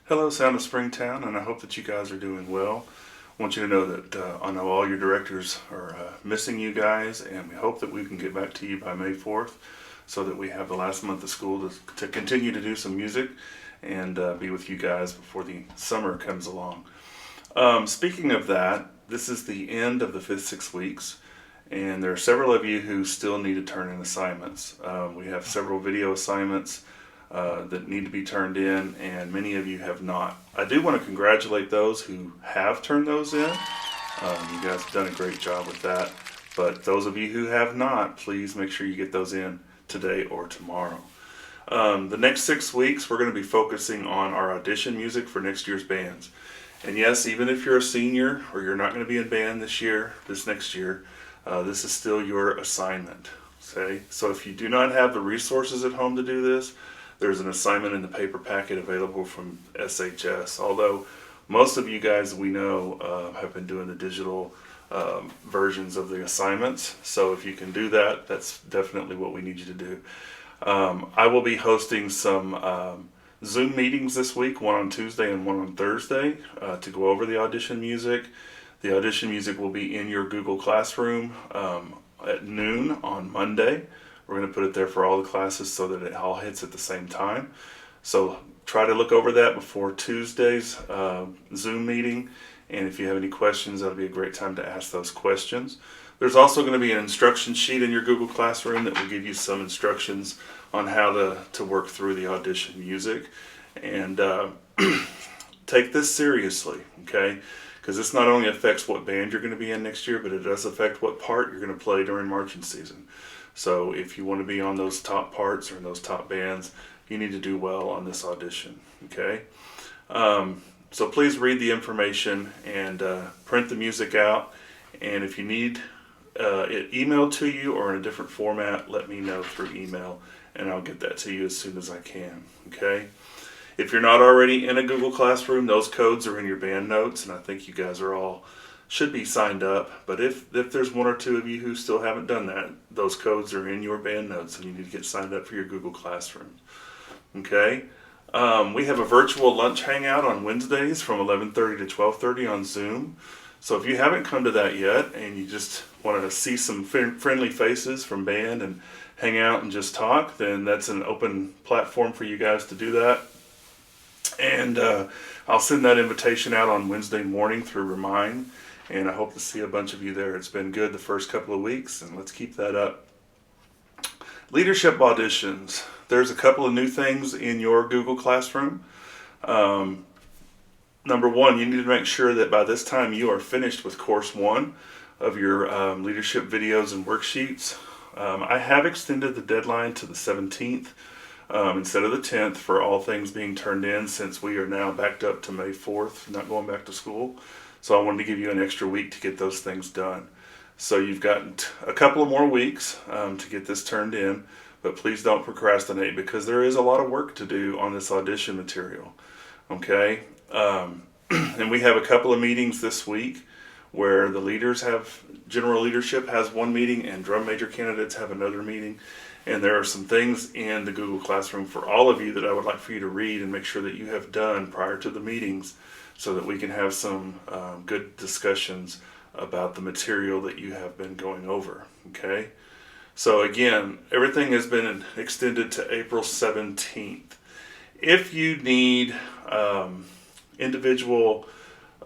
Hello, Sound of Springtown, and I hope that you guys are doing well. I want you to know that I know all your directors are missing you guys, and we hope that we can get back to you by May 4th so that we have the last month of school to continue to do some music and be with you guys before the summer comes along. Speaking of that, this is the end of the fifth 6 weeks, and there are several of you who still need to turn in assignments. We have several video assignments that need to be turned in, and many of you have not. I do want to congratulate those who have turned those in. You guys have done a great job with that. But those of you who have not, please make sure you get those in today or tomorrow. The next 6 weeks, we're going to be focusing on our audition music for next year's bands. And yes, even if you're a senior or you're not going to be in band this next year, this is still your assignment. Okay? So if you do not have the resources at home to do this, there's an assignment in the paper packet available from SHS. Although most of you guys we know have been doing the digital versions of the assignments. So if you can do that, that's definitely what we need you to do. I will be hosting some Zoom meetings this week, one on Tuesday and one on Thursday, to go over the audition music. The audition music will be in your Google Classroom at noon on Monday. We're going to put it there for all the classes so that it all hits at the same time. So try to look over that before Tuesday's Zoom meeting. And if you have any questions, that'll be a great time to ask those questions. There's also going to be an instruction sheet in your Google Classroom that will give you some instructions on how to work through the audition music. And take this seriously, okay? Because this not only affects what band you're going to be in next year, but it does affect what part you're going to play during marching season. So if you want to be on those top parts or in those top bands, you need to do well on this audition, okay? So please read the information and print the music out. And if you need it emailed to you or in a different format, let me know through email and I'll get that to you as soon as I can, okay? If you're not already in a Google Classroom, those codes are in your band notes, and I think you guys are all should be signed up. But if there's one or two of you who still haven't done that, those codes are in your band notes and you need to get signed up for your Google Classroom. Okay? We have a virtual lunch hangout on Wednesdays from 11:30 to 12:30 on Zoom. So if you haven't come to that yet and you just want to see some friendly faces from band and hang out and just talk, then that's an open platform for you guys to do that. And I'll send that invitation out on Wednesday morning through Remind. And I hope to see a bunch of you there. It's been good the first couple of weeks, and let's keep that up. Leadership auditions. There's a couple of new things in your Google Classroom. Number one, you need to make sure that by this time you are finished with course one of your leadership videos and worksheets. I have extended the deadline to the 17th instead of the 10th for all things being turned in, since we are now backed up to May 4th, not going back to school. So I wanted to give you an extra week to get those things done. So you've got a couple of more weeks to get this turned in, but please don't procrastinate because there is a lot of work to do on this audition material. Okay? And we have a couple of meetings this week where the leaders general leadership has one meeting and drum major candidates have another meeting. And there are some things in the Google Classroom for all of you that I would like for you to read and make sure that you have done prior to the meetings, so that we can have some good discussions about the material that you have been going over, okay? So again, everything has been extended to April 17th. If you need individual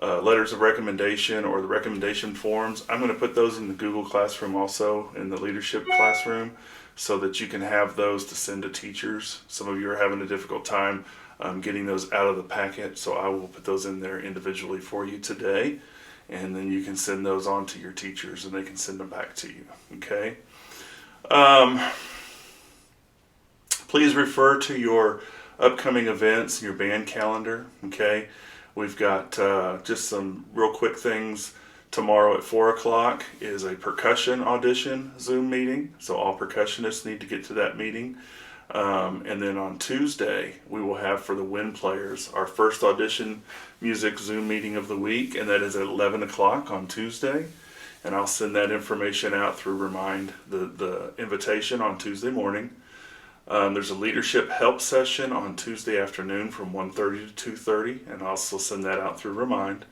letters of recommendation or the recommendation forms, I'm going to put those in the Google Classroom also, in the leadership classroom, so that you can have those to send to teachers. Some of you are having a difficult time getting those out of the packet, so I will put those in there individually for you today, and then you can send those on to your teachers and they can send them back to you, okay? Please refer to your upcoming events and your band calendar, okay? We've got just some real quick things. Tomorrow at 4 o'clock is a percussion audition Zoom meeting, so all percussionists need to get to that meeting. And then on Tuesday, we will have for the wind players our first audition music Zoom meeting of the week, and that is at 11 o'clock on Tuesday. And I'll send that information out through Remind, the invitation on Tuesday morning. There's a leadership help session on Tuesday afternoon from 1:30 to 2:30, and I'll also send that out through Remind.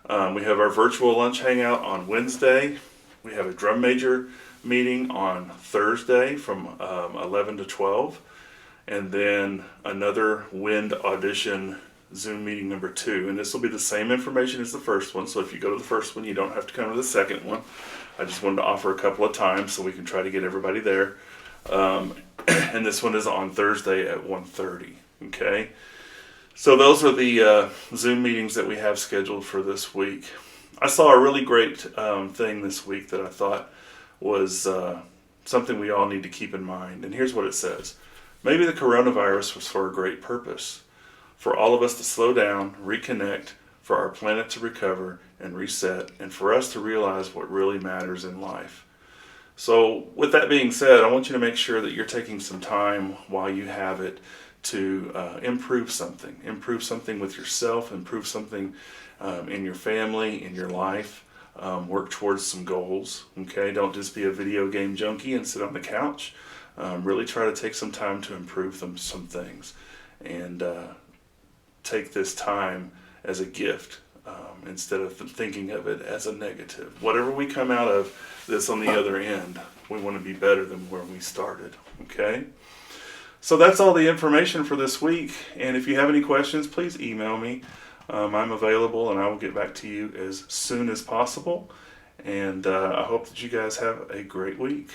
We have our virtual lunch hangout on Wednesday. We have a drum major meeting on Thursday from 11 to 12, and then another wind audition Zoom meeting number 2. And this will be the same information as the first one, so if you go to the first one, you don't have to come to the second one. I just wanted to offer a couple of times so we can try to get everybody there. And this one is on Thursday at 1:30. Okay? So those are the Zoom meetings that we have scheduled for this week. I saw a really great thing this week that I thought was something we all need to keep in mind. And here's what it says. Maybe the coronavirus was for a great purpose. For all of us to slow down, reconnect, for our planet to recover and reset, and for us to realize what really matters in life. So with that being said, I want you to make sure that you're taking some time while you have it to improve something with yourself, improve something in your family, in your life, work towards some goals. Okay, don't just be a video game junkie and sit on the couch. Really try to take some time to improve some things, and take this time as a gift instead of thinking of it as a negative. Whatever we come out of this on the other end, we want to be better than where we started. Okay? So that's all the information for this week. And if you have any questions, please email me. I'm available, and I will get back to you as soon as possible. And I hope that you guys have a great week.